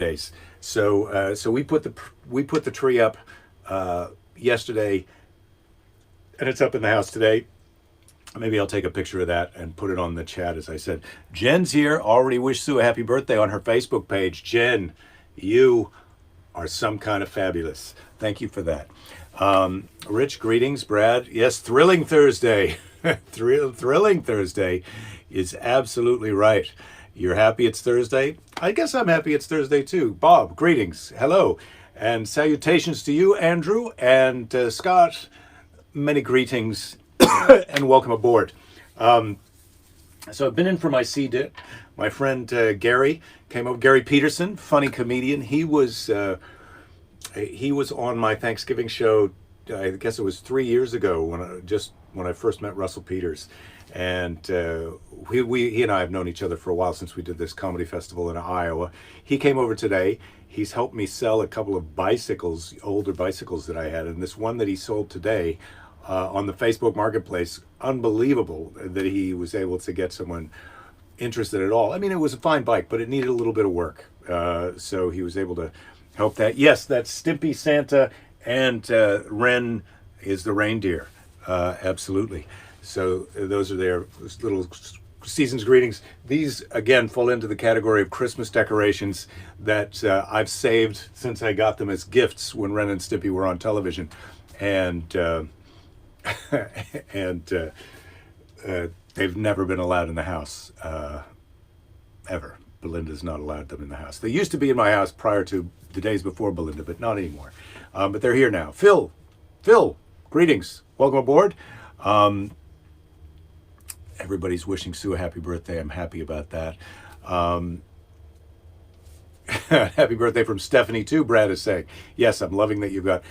days. So we put the tree up yesterday, and it's up in the house today. Maybe I'll take a picture of that and put it on the chat. As I said, Jen's here. Already wished Sue a happy birthday on her Facebook page. Jen, you are some kind of fabulous. Thank you for that. Rich, greetings. Brad, yes, thrilling Thursday. Thrilling Thursday is absolutely right. You're happy it's Thursday? I guess I'm happy it's Thursday too. Bob, greetings. Hello. And salutations to you, Andrew, and Scott. Many greetings and welcome aboard. So I've been in for my C-dip. My friend Gary came over. Gary Peterson, funny comedian. He was on my Thanksgiving show. I guess it was 3 years ago when I first met Russell Peters, and he and I have known each other for a while since we did this comedy festival in Iowa. He came over today. He's helped me sell a couple of bicycles, older bicycles that I had, and this one that he sold today on the Facebook Marketplace. Unbelievable that he was able to get someone interested at all. I mean, it was a fine bike, but it needed a little bit of work. So he was able to help that. Yes, that's Stimpy Santa, and Ren is the reindeer. Absolutely. So those are their little season's greetings. These, again, fall into the category of Christmas decorations that I've saved since I got them as gifts when Ren and Stimpy were on television. And and they've never been allowed in the house, ever. Belinda's not allowed them in the house. They used to be in my house prior to the days before Belinda, but not anymore. But they're here now. Phil, greetings. Welcome aboard. Everybody's wishing Sue a happy birthday. I'm happy about that. Happy birthday from Stephanie too, Brad is saying. Yes, I'm loving that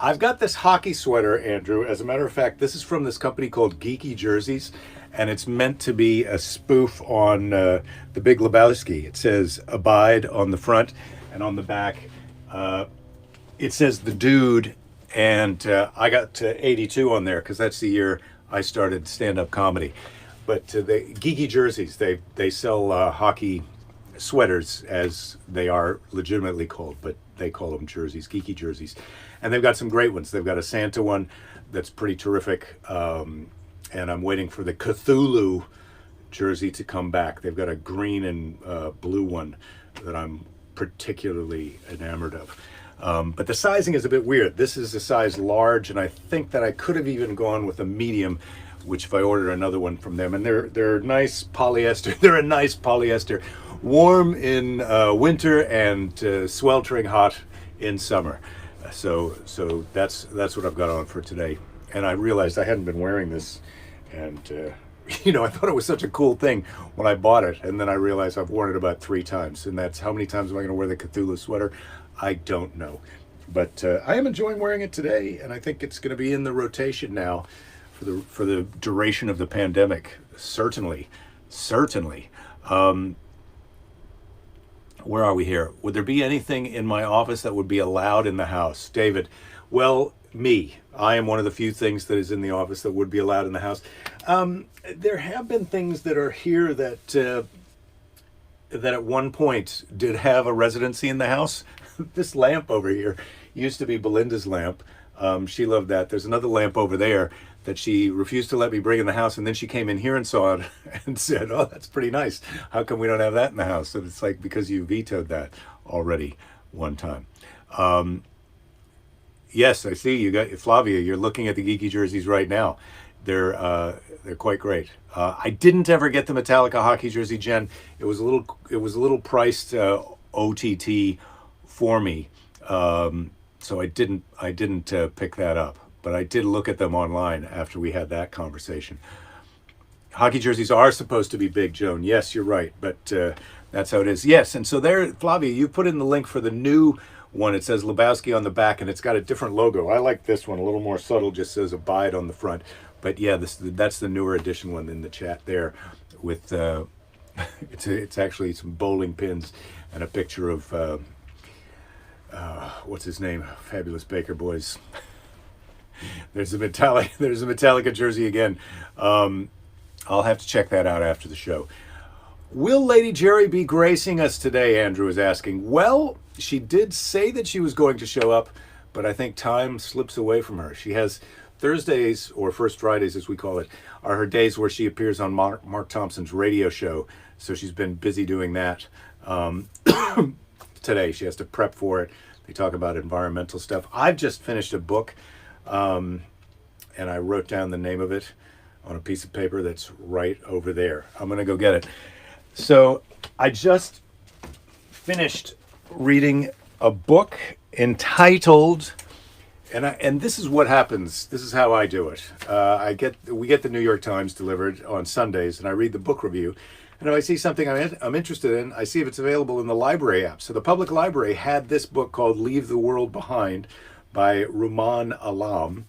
I've got this hockey sweater, Andrew. As a matter of fact, this is from this company called Geeky Jerseys, and it's meant to be a spoof on The Big Lebowski. It says Abide on the front, and on the back it says The Dude, and I got 82 on there because that's the year I started stand-up comedy. But the Geeky Jerseys, they sell hockey sweaters, as they are legitimately called, but they call them jerseys, Geeky Jerseys. And they've got some great ones. They've got a Santa one that's pretty terrific. And I'm waiting for the Cthulhu jersey to come back. They've got a green and blue one that I'm particularly enamored of. But the sizing is a bit weird. This is a size large, and I think that I could have even gone with a medium, which if I order another one from them. And they're nice polyester. They're a nice polyester. Warm in winter and sweltering hot in summer. So that's what I've got on for today. And I realized I hadn't been wearing this, and I thought it was such a cool thing when I bought it, and then I realized I've worn it about 3 times, and that's how many times am I going to wear the Cthulhu sweater? I don't know, but I am enjoying wearing it today, and I think it's going to be in the rotation now for the duration of the pandemic. Certainly. Where are we here? Would there be anything in my office that would be allowed in the house? David, well, me. I am one of the few things that is in the office that would be allowed in the house. There have been things that are here that at one point did have a residency in the house. This lamp over here used to be Belinda's lamp. She loved that. There's another lamp over there that she refused to let me bring in the house, and then she came in here and saw it and said, "Oh, that's pretty nice. How come we don't have that in the house?" So it's like, because you vetoed that already one time. Yes, I see you got Flavia. You're looking at the Geeky Jerseys right now. They're quite great. I didn't ever get the Metallica hockey jersey, Jen. It was a little priced OTT for me, so I didn't pick that up. But I did look at them online after we had that conversation. Hockey jerseys are supposed to be big, Joan. Yes, you're right, but that's how it is. Yes, and so there, Flavia, you put in the link for the new one. It says Lebowski on the back, and it's got a different logo. I like this one, a little more subtle, just says Abide on the front. But yeah, that's the newer edition one in the chat there with, it's actually some bowling pins and a picture of, what's his name? Fabulous Baker Boys. There's a Metallica jersey again. I'll have to check that out after the show. Will Lady Jerry be gracing us today? Andrew is asking. Well, she did say that she was going to show up, but I think time slips away from her. She has Thursdays, or First Fridays as we call it, are her days where she appears on Mark Thompson's radio show. So she's been busy doing that. Today she has to prep for it. They talk about environmental stuff. I've just finished a book, and I wrote down the name of it on a piece of paper that's right over there. I'm going to go get it. So I just finished reading a book entitled, and this is what happens. This is how I do it. We get the New York Times delivered on Sundays, and I read the book review. And if I see something I'm interested in, I see if it's available in the library app. So the public library had this book called Leave the World Behind by Rumaan Alam.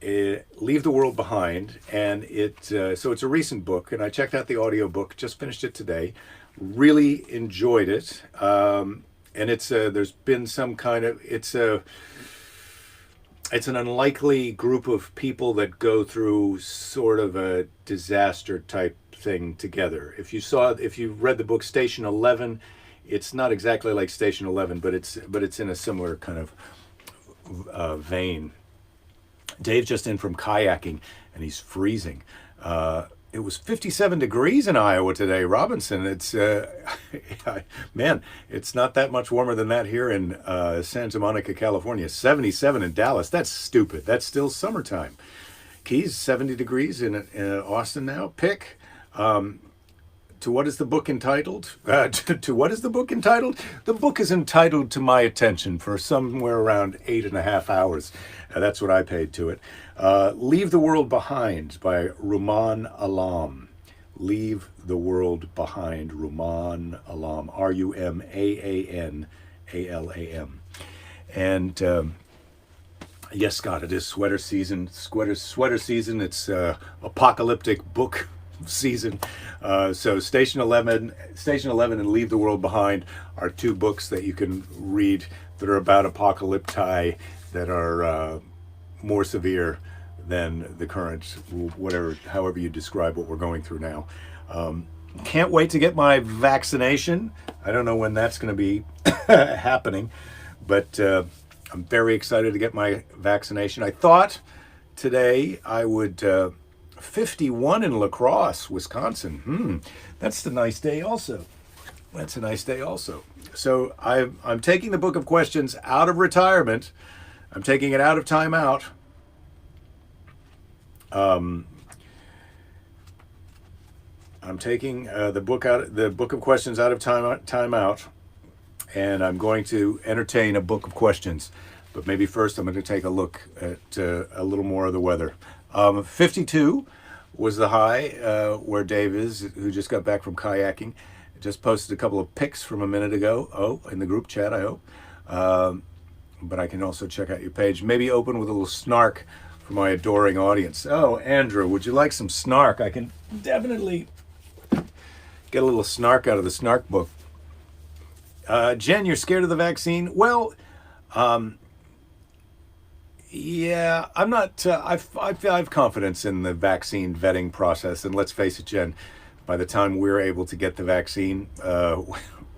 Leave the World Behind, and so it's a recent book, and I checked out the audiobook, just finished it today, really enjoyed it, and there's been some kind of, it's an unlikely group of people that go through sort of a disaster type thing together. If you read the book Station 11, it's not exactly like Station 11, but it's in a similar kind of vein. Dave's just in from kayaking, and he's freezing. It was 57 degrees in Iowa today, Robinson. It's man, it's not that much warmer than that here in Santa Monica, California. 77 in Dallas. That's stupid. That's still summertime. Keys, 70 degrees in Austin now. Pick. To what is the book entitled? To what is the book entitled? The book is entitled To My Attention for somewhere around 8.5 hours. That's what I paid to it. Leave the World Behind by Rumaan Alam. Leave the World Behind, Rumaan Alam. Rumaan-Alam. And yes, Scott, it is sweater season. Sweater season. It's apocalyptic book season. So Station 11 and Leave the World Behind are two books that you can read that are about apocalypti that are more severe than the current, however you describe what we're going through now. Can't wait to get my vaccination. I don't know when that's going to be happening, but I'm very excited to get my vaccination. I thought today I would 51 in La Crosse, Wisconsin. That's a nice day also. That's a nice day also. So I'm taking the book of questions out of retirement. I'm taking it out of timeout. I'm taking the book of questions out of timeout, and I'm going to entertain a book of questions. But maybe first I'm going to take a look at a little more of the weather. 52 was the high where Dave is, who just got back from kayaking. Just posted a couple of pics from a minute ago. Oh, in the group chat, I hope. But I can also check out your page. Maybe open with a little snark for my adoring audience. Oh, Andrew, would you like some snark? I can definitely get a little snark out of the snark book. Jen, you're scared of the vaccine? Well, yeah, I'm not. I have confidence in the vaccine vetting process, and let's face it, Jen. By the time we're able to get the vaccine, we're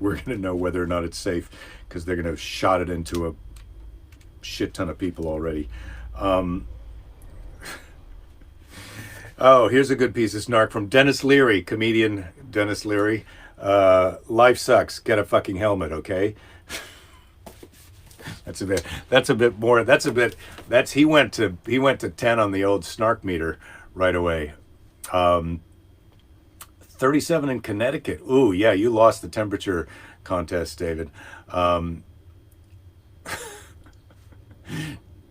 going to know whether or not it's safe, because they're going to have shot it into a shit ton of people already. Oh, here's a good piece of snark from Dennis Leary, comedian Dennis Leary. Life sucks. Get a fucking helmet, okay? He went to 10 on the old snark meter right away. 37 in Connecticut. Ooh, yeah, you lost the temperature contest, David.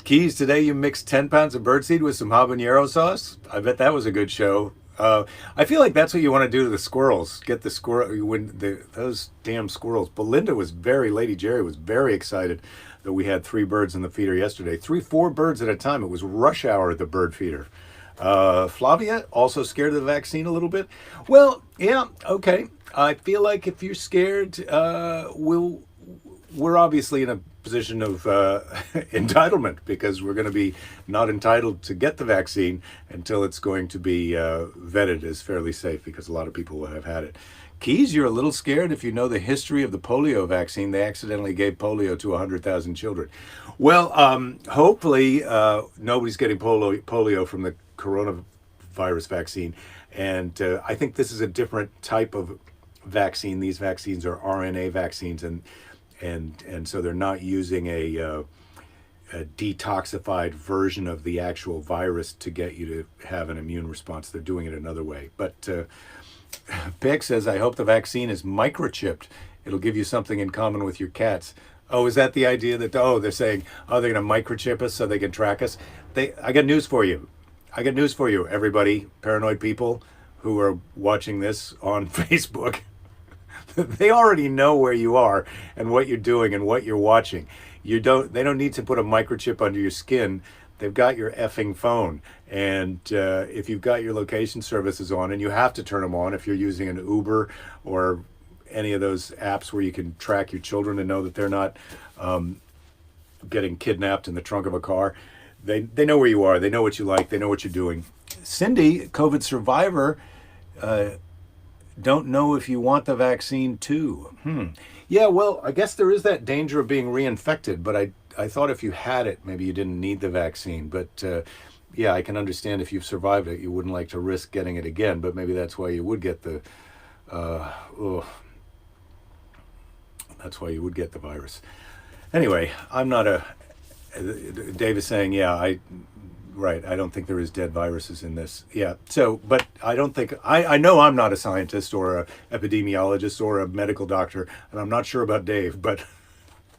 Keys, today you mixed 10 pounds of birdseed with some habanero sauce. I bet that was a good show. I feel like that's what you want to do to the squirrels. Get the those damn squirrels. Belinda Lady Jerry was very excited that we had 3 birds in the feeder yesterday. 4 birds at a time. It was rush hour at the bird feeder. Flavia, also scared of the vaccine a little bit. Well, yeah, okay. I feel like if you're scared, we're obviously in a position of entitlement, because we're going to be not entitled to get the vaccine until it's going to be vetted as fairly safe, because a lot of people have had it. Keys, you're a little scared if you know the history of the polio vaccine. They accidentally gave polio to 100,000 children. Well, hopefully nobody's getting polio from the coronavirus vaccine. And I think this is a different type of vaccine. These vaccines are RNA vaccines, and so they're not using a detoxified version of the actual virus to get you to have an immune response. They're doing it another way. But Peg says, I hope the vaccine is microchipped. It'll give you something in common with your cats. Oh, is that the idea that, they're saying, they're going to microchip us so they can track us? I got news for you. Everybody, paranoid people who are watching this on Facebook. They already know where you are and what you're doing and what you're watching. They don't need to put a microchip under your skin. They've got your effing phone. And if you've got your location services on, and you have to turn them on if you're using an Uber or any of those apps where you can track your children and know that they're not getting kidnapped in the trunk of a car, they know where you are. They know what you like. They know what you're doing. Cindy, COVID survivor, don't know if you want the vaccine too. Yeah, well, I guess there is that danger of being reinfected, but I thought if you had it, maybe you didn't need the vaccine. But yeah, I can understand if you've survived it, you wouldn't like to risk getting it again, but maybe that's why you would get that's why you would get the virus. Anyway, I'm not Dave is saying, yeah, right, I don't think there is dead viruses in this. Yeah, so, but I don't think, I know I'm not a scientist or a epidemiologist or a medical doctor, and I'm not sure about Dave, but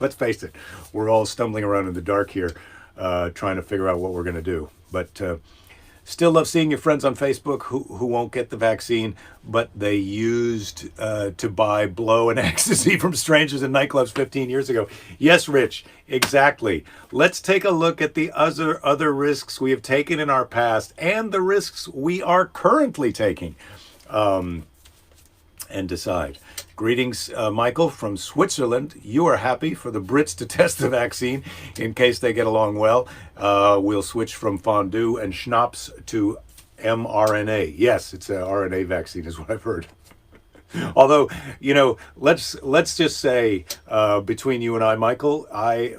let's face it, we're all stumbling around in the dark here, trying to figure out what we're going to do. But still love seeing your friends on Facebook who won't get the vaccine, but they used to buy blow and ecstasy from strangers in nightclubs 15 years ago. Yes, Rich, exactly. Let's take a look at the other risks we have taken in our past and the risks we are currently taking, and decide. Greetings, Michael from Switzerland. You are happy for the Brits to test the vaccine in case they get along well. We'll switch from fondue and schnapps to mRNA. Yes, it's an RNA vaccine is what I've heard. Although, let's just say between you and I, Michael, I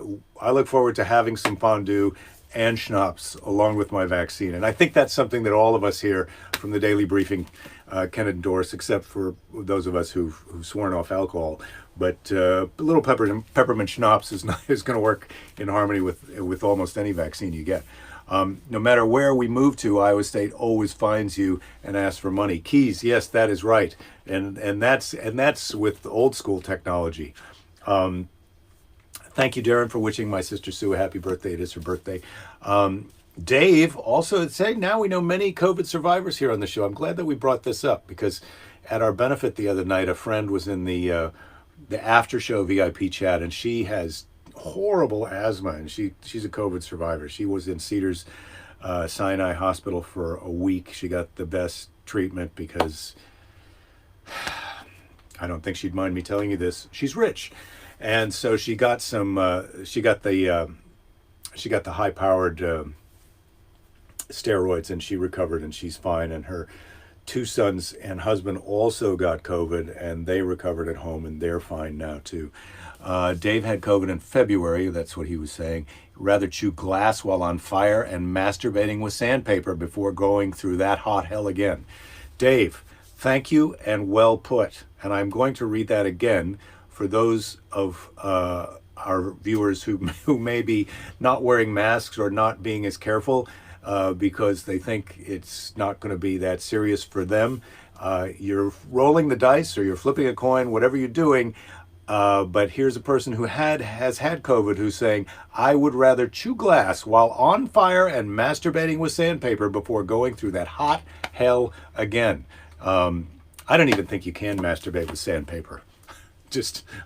look forward to having some fondue and schnapps along with my vaccine. And I think that's something that all of us here from the Daily Briefing can endorse, except for those of us who've sworn off alcohol. But a little peppermint schnapps is going to work in harmony with almost any vaccine you get. No matter where we move to, Iowa State always finds you and asks for money. Keys, yes, that is right, and that's with old school technology. Thank you, Darren, for wishing my sister Sue a happy birthday. It is her birthday. Dave also saying, now we know many COVID survivors here on the show. I'm glad that we brought this up because at our benefit the other night, a friend was in the after show VIP chat, and she has horrible asthma, and she's a COVID survivor. She was in Cedars Sinai Hospital for a week. She got the best treatment because I don't think she'd mind me telling you this. She's rich. And so she got she got the high-powered steroids, and she recovered, and she's fine. And her two sons and husband also got COVID, and they recovered at home, and they're fine now too. Dave had COVID in February. That's what he was saying. Rather chew glass while on fire and masturbating with sandpaper before going through that hot hell again. Dave, thank you and well put. And I'm going to read that again for those of our viewers who may be not wearing masks or not being as careful because they think it's not going to be that serious for them. You're rolling the dice or you're flipping a coin, whatever you're doing. But here's a person who has had COVID who's saying, I would rather chew glass while on fire and masturbating with sandpaper before going through that hot hell again. I don't even think you can masturbate with sandpaper.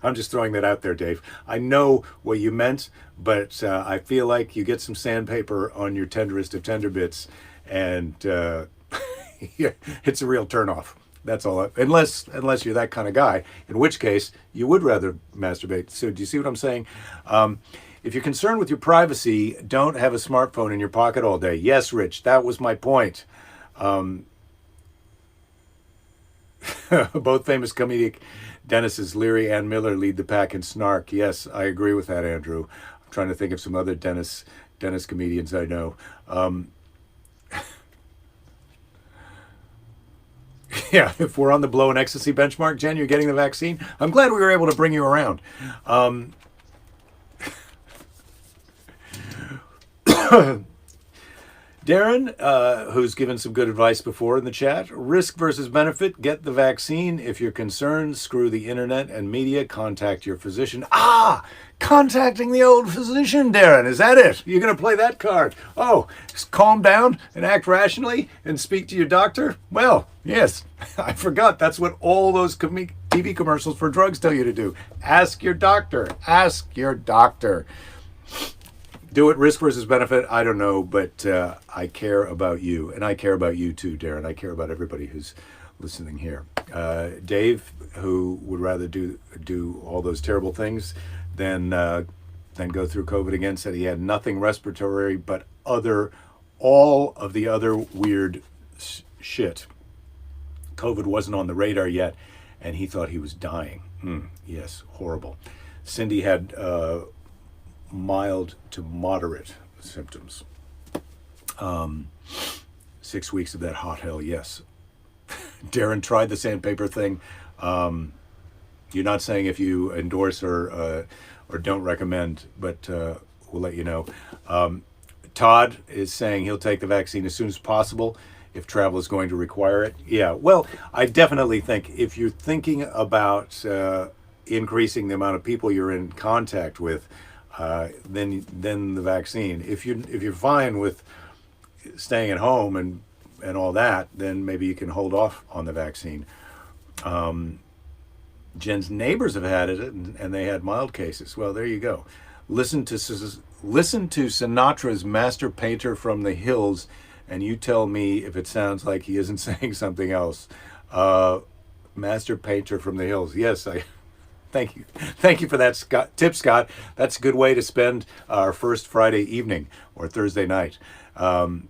I'm just throwing that out there, Dave. I know what you meant, but I feel like you get some sandpaper on your tenderest of tender bits, and yeah, it's a real turnoff. That's all. Unless you're that kind of guy, in which case you would rather masturbate. So do you see what I'm saying? If you're concerned with your privacy, don't have a smartphone in your pocket all day. Yes, Rich, that was my point. Both famous comedic Dennises, Leary and Miller, lead the pack in snark. Yes, I agree with that, Andrew. I'm trying to think of some other Dennis comedians I know. Yeah, if we're on the blow and ecstasy benchmark, Jen, you're getting the vaccine. I'm glad we were able to bring you around. Darren, who's given some good advice before in the chat, risk versus benefit, get the vaccine. If you're concerned, screw the internet and media, contact your physician. Contacting the old physician, Darren, is that it? You're going to play that card? Oh, calm down and act rationally and speak to your doctor? Well, yes, I forgot. That's what all those TV commercials for drugs tell you to do. Ask your doctor. Ask your doctor. Do it, risk versus benefit, I don't know, but I care about you. And I care about you too, Darren. I care about everybody who's listening here. Dave, who would rather do all those terrible things than go through COVID again, said he had nothing respiratory but all of the other weird shit. COVID wasn't on the radar yet, and he thought he was dying. Yes, horrible. Cindy had mild to moderate symptoms. 6 weeks of that hot hell, yes. Darren tried the sandpaper thing. You're not saying if you endorse or don't recommend, but we'll let you know. Todd is saying he'll take the vaccine as soon as possible if travel is going to require it. Yeah, well, I definitely think if you're thinking about increasing the amount of people you're in contact with, then the vaccine. If you're fine with staying at home and all that, then maybe you can hold off on the vaccine. Jen's neighbors have had it, and they had mild cases. Well, there you go. Listen to Sinatra's Master Painter from the Hills, and you tell me if it sounds like he isn't saying something else. Master Painter from the Hills. Yes, Thank you for that tip, Scott. That's a good way to spend our first Friday evening or Thursday night. I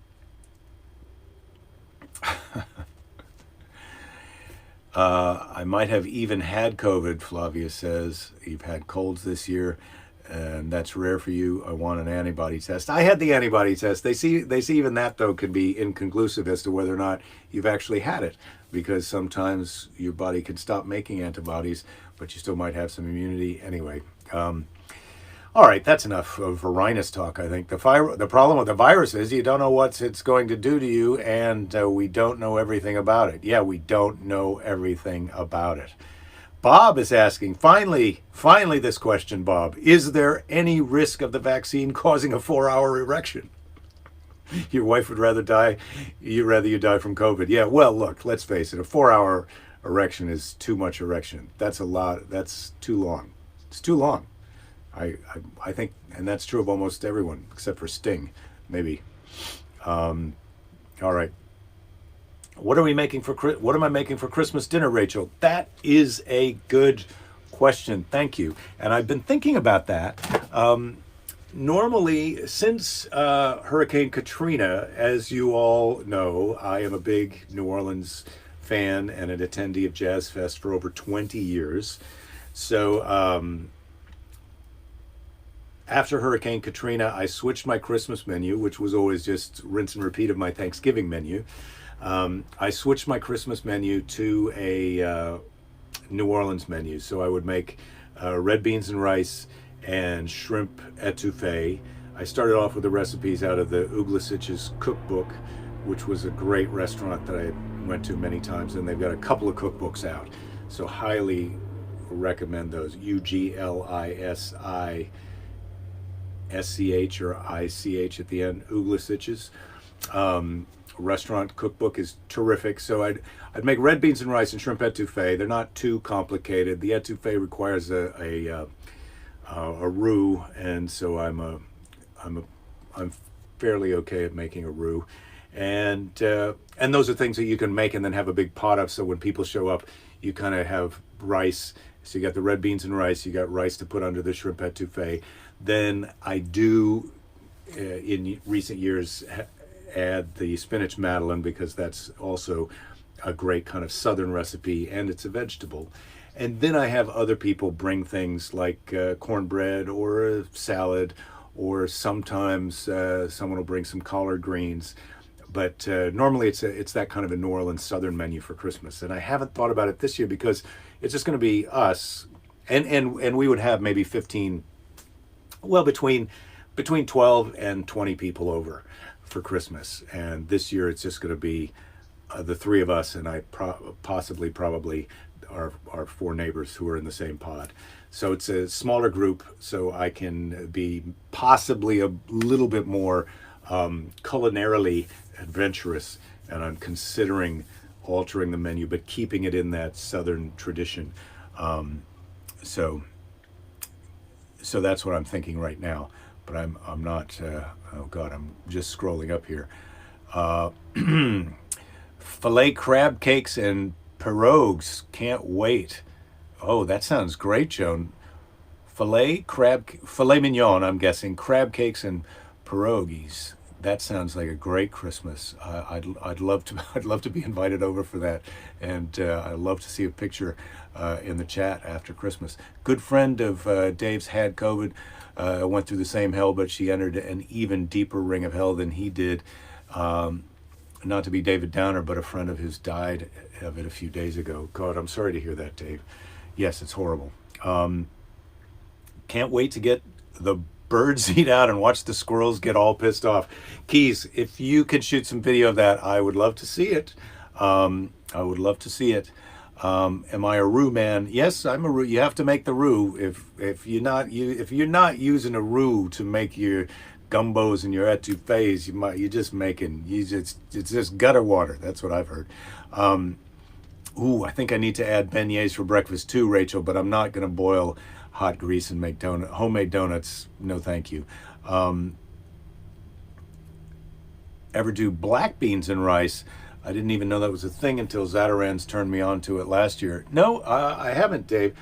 might have even had COVID, Flavia says. You've had colds this year, and that's rare for you. I want an antibody test. I had the antibody test. They see even that, though, can be inconclusive as to whether or not you've actually had it, because sometimes your body can stop making antibodies, but you still might have some immunity anyway. All right, that's enough of Varinus talk, I think. The problem with the virus is you don't know what it's going to do to you, and we don't know everything about it. Yeah, we don't know everything about it. Bob is asking, finally this question, Bob. Is there any risk of the vaccine causing a 4-hour erection? Your wife would rather you die from COVID. Yeah, well, look, let's face it. A 4-hour erection is too much erection. That's a lot. That's too long. It's too long. I think, and that's true of almost everyone except for Sting, maybe. All right. What am I making for Christmas dinner, Rachel? That is a good question. Thank you. And I've been thinking about that. Normally, since Hurricane Katrina, as you all know, I am a big New Orleans fan and an attendee of Jazz Fest for over 20 years. So after Hurricane Katrina, I switched my Christmas menu, which was always just rinse and repeat of my Thanksgiving menu. I switched my Christmas menu to a New Orleans menu. So I would make red beans and rice and shrimp etouffee. I started off with the recipes out of the Uglasich's cookbook, which was a great restaurant that I went to many times, and they've got a couple of cookbooks out. So highly recommend those. Uglisisch or ICH at the end. Uglasich's restaurant cookbook is terrific. So I'd make red beans and rice and shrimp etouffee. They're not too complicated. The etouffee requires a roux, and so I'm fairly okay at making a roux, and those are things that you can make and then have a big pot of. So when people show up, you kind of have rice. So you got the red beans and rice. You got rice to put under the shrimp etouffee. Then I do, in recent years, add the spinach madeleine, because that's also a great kind of southern recipe, and it's a vegetable. And then I have other people bring things like cornbread or a salad, or sometimes someone will bring some collard greens. But normally it's that kind of a New Orleans Southern menu for Christmas. And I haven't thought about it this year because it's just going to be us, and we would have maybe 15, well, between 12 and 20 people over for Christmas. And this year it's just going to be the three of us, and probably our four neighbors who are in the same pod. So it's a smaller group, so I can be possibly a little bit more culinarily adventurous, and I'm considering altering the menu but keeping it in that southern tradition. So that's what I'm thinking right now, but I'm not oh god, I'm just scrolling up here. Filet crab cakes and pierogies, can't wait. Oh, that sounds great, Joan. Filet mignon, I'm guessing, crab cakes and pierogies. That sounds like a great Christmas. I'd love to be invited over for that, and I'd love to see a picture in the chat after Christmas. Good friend of Dave's had COVID, went through the same hell, but she entered an even deeper ring of hell than he did. Not to be David Downer, but a friend of his died of it a few days ago. God, I'm sorry to hear that, Dave. Yes, it's horrible. Can't wait to get the birds eat out and watch the squirrels get all pissed off. Keys, if you could shoot some video of that, I would love to see it. I would love to see it. Am I a roux man? Yes, I'm a roux. You have to make the roux. If you're not using a roux to make your gumbos and your etouffees, it's just gutter water. That's what I've heard. I think I need to add beignets for breakfast too, Rachel, but I'm not going to boil hot grease and make homemade donuts. No, thank you. Ever do black beans and rice? I didn't even know that was a thing until Zatarans turned me on to it last year. No, I haven't, Dave.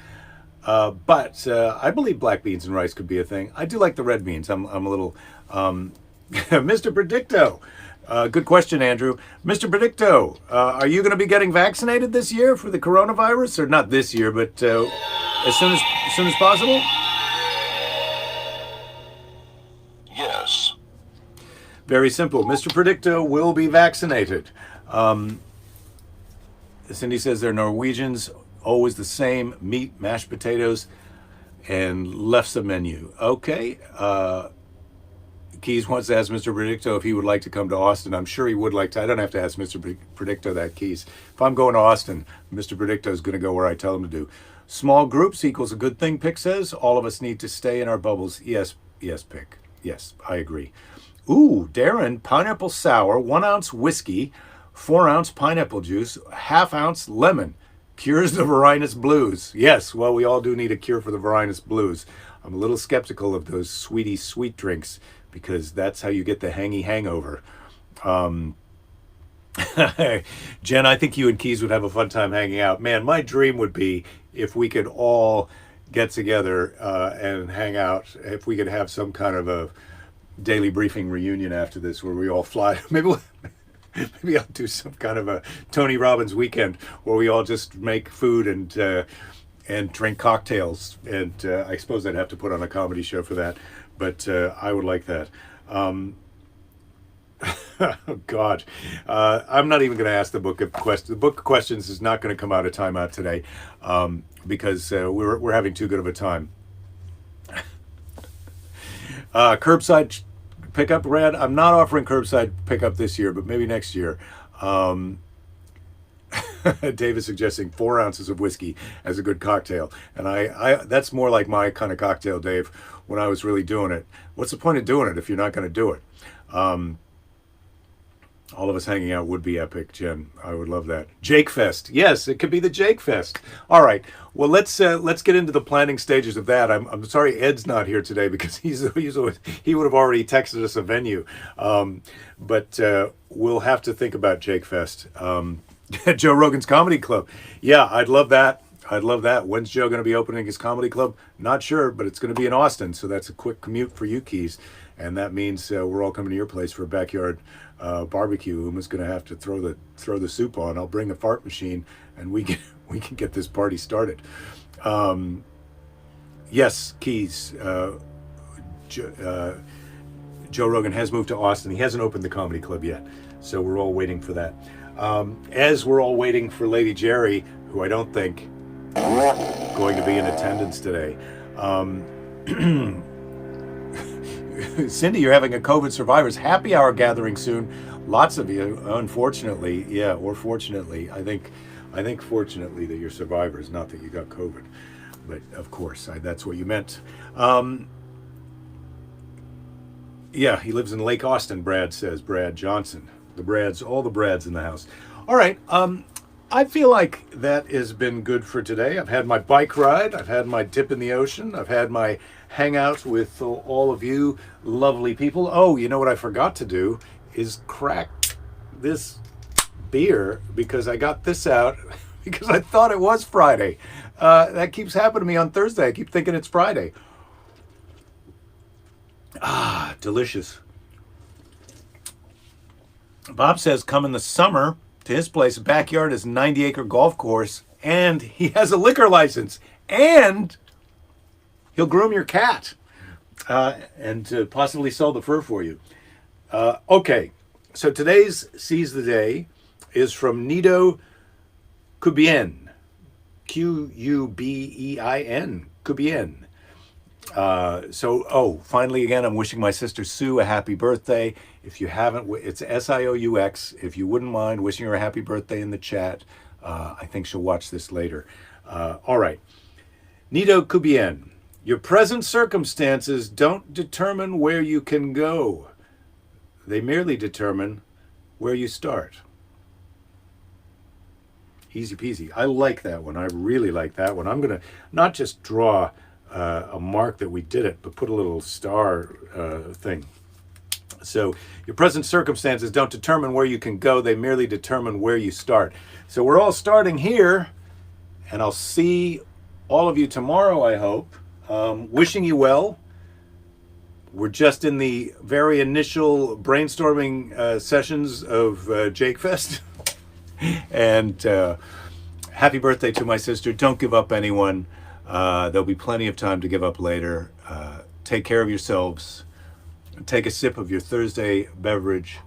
But I believe black beans and rice could be a thing. I do like the red beans. I'm a little Mr. Predicto. Good question, Andrew. Mr. Predicto, are you going to be getting vaccinated this year for the coronavirus? Or not this year, but as soon as possible? Yes. Very simple. Mr. Predicto will be vaccinated. Cindy says they're Norwegians, always the same, meat, mashed potatoes, and left the menu. Okay. Keys wants to ask Mr. Predicto if he would like to come to Austin. I'm sure he would like to. I don't have to ask Mr. Predicto that, Keys. If I'm going to Austin, Mr. Predicto is going to go where I tell him to do. Small groups equals a good thing, Pick says. All of us need to stay in our bubbles. Yes, Pick. Yes, I agree. Ooh, Darren, pineapple sour, 1 ounce whiskey, 4 ounce pineapple juice, ½ ounce lemon. Cures the Varinus blues. Yes, well, we all do need a cure for the Varinus blues. I'm a little skeptical of those sweet drinks, because that's how you get the hangover. Jen, I think you and Keys would have a fun time hanging out. Man, my dream would be if we could all get together and hang out, if we could have some kind of a daily briefing reunion after this where we all fly. Maybe I'll do some kind of a Tony Robbins weekend where we all just make food and drink cocktails. And I suppose I'd have to put on a comedy show for that. But I would like that. Oh, God. I'm not even going to ask the book of questions. The book of questions is not going to come out of timeout today because we're having too good of a time. Curbside pickup, Rad. I'm not offering curbside pickup this year, but maybe next year. Dave is suggesting 4 ounces of whiskey as a good cocktail. And I that's more like my kind of cocktail, Dave, when I was really doing it. What's the point of doing it if you're not going to do it? All of us hanging out would be epic, Jen. I would love that. Jake Fest. Yes, it could be the Jake Fest. All right. Well, let's get into the planning stages of that. I'm sorry Ed's not here today because he would have already texted us a venue. But we'll have to think about Jake Fest. Joe Rogan's Comedy Club. Yeah, I'd love that. I'd love that. When's Joe going to be opening his comedy club? Not sure, but it's going to be in Austin, so that's a quick commute for you, Keys. And that means we're all coming to your place for a backyard barbecue. Uma's going to have to throw the soup on. I'll bring a fart machine, and we can get this party started. Yes, Keys. Joe Rogan has moved to Austin. He hasn't opened the comedy club yet, so we're all waiting for that. As we're all waiting for Lady Jerry, who I don't think is going to be in attendance today. Cindy, you're having a COVID survivors happy hour gathering soon. Lots of you, unfortunately, yeah, or fortunately. I think fortunately that you're survivors, not that you got COVID. But of course, that's what you meant. Yeah, he lives in Lake Austin, Brad says. Brad Johnson. The Brads, all the Brads in the house. All right, I feel like that has been good for today. I've had my bike ride. I've had my dip in the ocean. I've had my hangout with all of you lovely people. Oh, you know what I forgot to do is crack this beer because I got this out because I thought it was Friday. That keeps happening to me on Thursday. I keep thinking it's Friday. Ah, delicious. Bob says come in the summer to his place. Backyard is a 90-acre golf course, and he has a liquor license, and he'll groom your cat and possibly sell the fur for you. Okay, so today's Seize the Day is from Nido Kubien. Qubein. Kubien. Finally again, I'm wishing my sister Sioux a happy birthday. If you haven't, it's Sioux. If you wouldn't mind wishing her a happy birthday in the chat, I think she'll watch this later. All right. Nido Kubien. Your present circumstances don't determine where you can go. They merely determine where you start. Easy peasy. I like that one. I really like that one. I'm going to not just draw a mark that we did it, but put a little star thing. So your present circumstances don't determine where you can go. They merely determine where you start. So we're all starting here, and I'll see all of you tomorrow, I hope. Wishing you well. We're just in the very initial brainstorming sessions of Jake Fest. And happy birthday to my sister. Don't give up anyone. There'll be plenty of time to give up later. Take care of yourselves. Take a sip of your Thursday beverage.